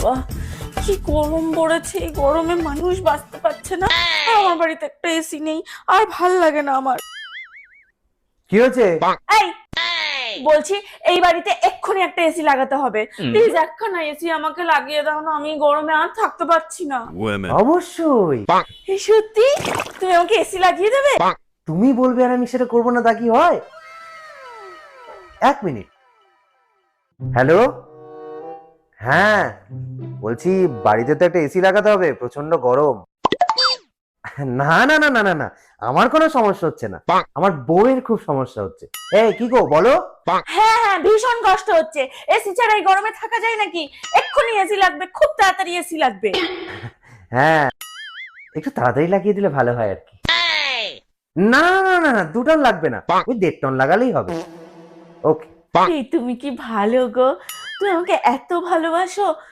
বাবা, কি গরম পড়েছে! এই গরমে মানুষ বাঁচতে পারছে না। আমার বাড়িতে একটা এসি নেই, আর ভাল লাগে না আমার। কি হয়েছে? এই বলছি, এই বাড়িতে এক্ষুনি একটা এসি লাগাতে হবে। প্লিজ একখানা এসি আমাকে লাগিয়ে দাও না, আমি গরমে আর থাকতে পারছি না। অবশ্যই। এই সত্যি? তুমি আমাকে এসি লাগিয়ে দেবে? তুমি বলবে আর আমি সেটা করবো না, তা কি হয়? 1 মিনিট। হ্যালো, হ্যাঁ বলছি বাড়িতে তো একটা এসি লাগাতে হবে, প্রচন্ড গরম। না না না না না না, আমার কোনো সমস্যা হচ্ছে না, আমার বউয়ের খুব সমস্যা হচ্ছে। এই কি গো বলো। হ্যাঁ হ্যাঁ, ভীষণ কষ্ট হচ্ছে। এসি ছাড়া এই গরমে থাকা যায় নাকি? এক্ষুনি এসি লাগবে, খুব তাড়াতাড়ি এসি লাগবে। হ্যাঁ, একটু তাড়াতাড়ি লাগিয়ে দিলে ভালো হয় আর কি। না না না না, 2 টন লাগবে না, ওই 1.5 টন লাগালেই হবে। ওকে। এই তুমি কি ভালো গো, তুমি আমাকে এত ভালোবাসো।